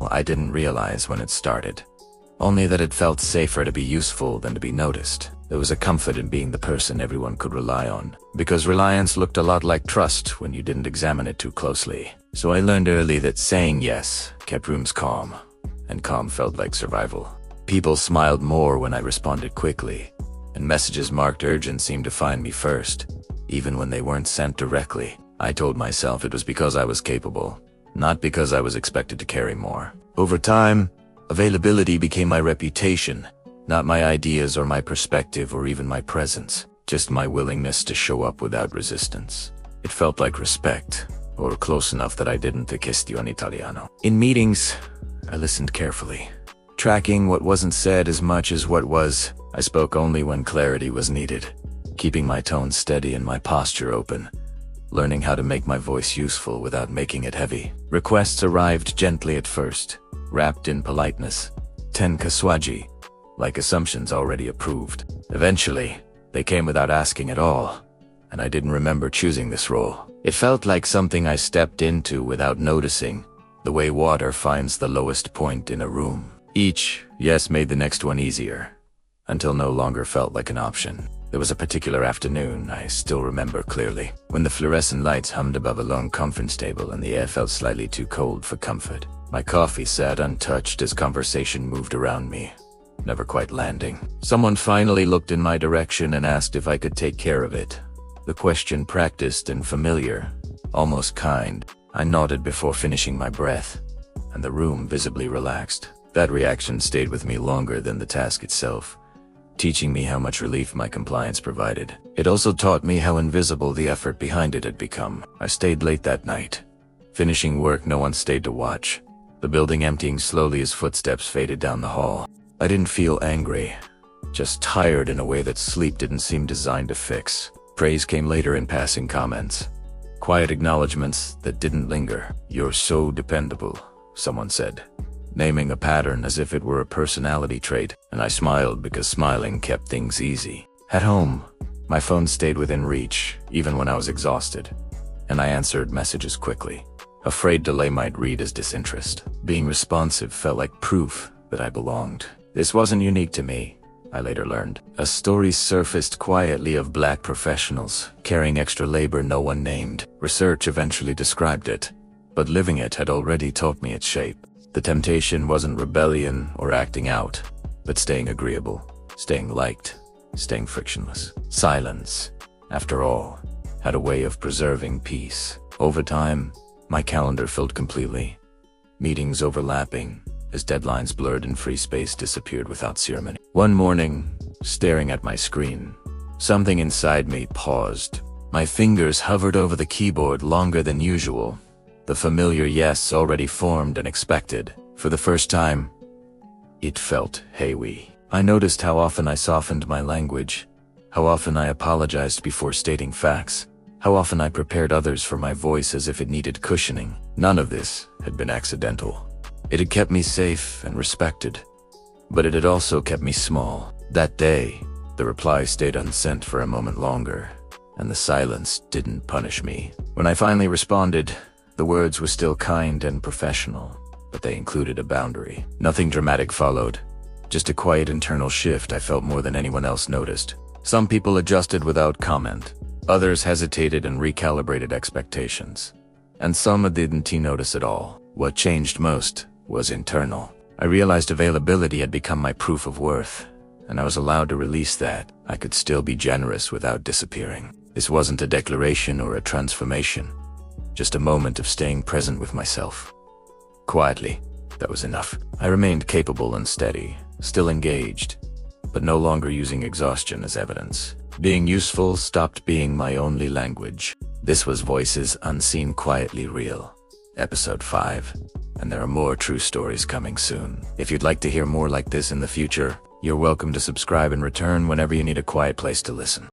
I didn't realize when it started. Only that it felt safer to be useful than to be noticed. There was a comfort in being the person everyone could rely on, because reliance looked a lot like trust when you didn't examine it too closely. So I learned early that saying yes kept rooms calm, and calm felt like survival. People smiled more when I responded quickly, and messages marked urgent seemed to find me first, even when they weren't sent directly. I told myself it was because I was capable, not because I was expected to carry more. Over time, availability became my reputation, not my ideas or my perspective or even my presence, just my willingness to show up without resistance. It felt like respect, or close enough that I didn't question Italiano. In meetings, I listened carefully, tracking what wasn't said as much as what was. I spoke only when clarity was needed, keeping my tone steady and my posture open, learning how to make my voice useful without making it heavy. Requests arrived gently at first, wrapped in politeness, tenkaswaji, like assumptions already approved. Eventually, they came without asking at all, and I didn't remember choosing this role. It felt like something I stepped into without noticing, the way water finds the lowest point in a room. Each yes made the next one easier, until no longer felt like an option. There was a particular afternoon I still remember clearly, when the fluorescent lights hummed above a long conference table and the air felt slightly too cold for comfort. My coffee sat untouched as conversation moved around me, never quite landing. Someone finally looked in my direction and asked if I could take care of it. The question practiced and familiar, almost kind. I nodded before finishing my breath, and the room visibly relaxed. That reaction stayed with me longer than the task itself, teaching me how much relief my compliance provided. It also taught me how invisible the effort behind it had become. I stayed late that night, finishing work no one stayed to watch, the building emptying slowly as footsteps faded down the hall. I didn't feel angry, just tired in a way that sleep didn't seem designed to fix. Praise came later in passing comments, quiet acknowledgments that didn't linger. "You're so dependable," someone said, naming a pattern as if it were a personality trait, and I smiled because smiling kept things easy. At home, my phone stayed within reach, even when I was exhausted, and I answered messages quickly, afraid delay might read as disinterest. Being responsive felt like proof that I belonged. This wasn't unique to me, I later learned. A story surfaced quietly of black professionals carrying extra labor no one named. Research eventually described it, but living it had already taught me its shape. The temptation wasn't rebellion or acting out, but staying agreeable, staying liked, staying frictionless. Silence, after all, had a way of preserving peace. Over time, my calendar filled completely, meetings overlapping, as deadlines blurred and free space disappeared without ceremony. One morning, staring at my screen, something inside me paused. My fingers hovered over the keyboard longer than usual, the familiar yes already formed and expected. For the first time, it felt hey-we. I noticed how often I softened my language, how often I apologized before stating facts, how often I prepared others for my voice as if it needed cushioning. None of this had been accidental. It had kept me safe and respected, but it had also kept me small. That day, the reply stayed unsent for a moment longer, and the silence didn't punish me. When I finally responded, the words were still kind and professional, but they included a boundary. Nothing dramatic followed, just a quiet internal shift I felt more than anyone else noticed. Some people adjusted without comment, others hesitated and recalibrated expectations, and some didn't notice at all. What changed most was internal. I realized availability had become my proof of worth, and I was allowed to release that. I could still be generous without disappearing. This wasn't a declaration or a transformation, just a moment of staying present with myself. Quietly, that was enough. I remained capable and steady, still engaged, but no longer using exhaustion as evidence. Being useful stopped being my only language. This was Voices Unseen Quietly Real, Episode 5. And there are more true stories coming soon. If you'd like to hear more like this in the future, you're welcome to subscribe and return whenever you need a quiet place to listen.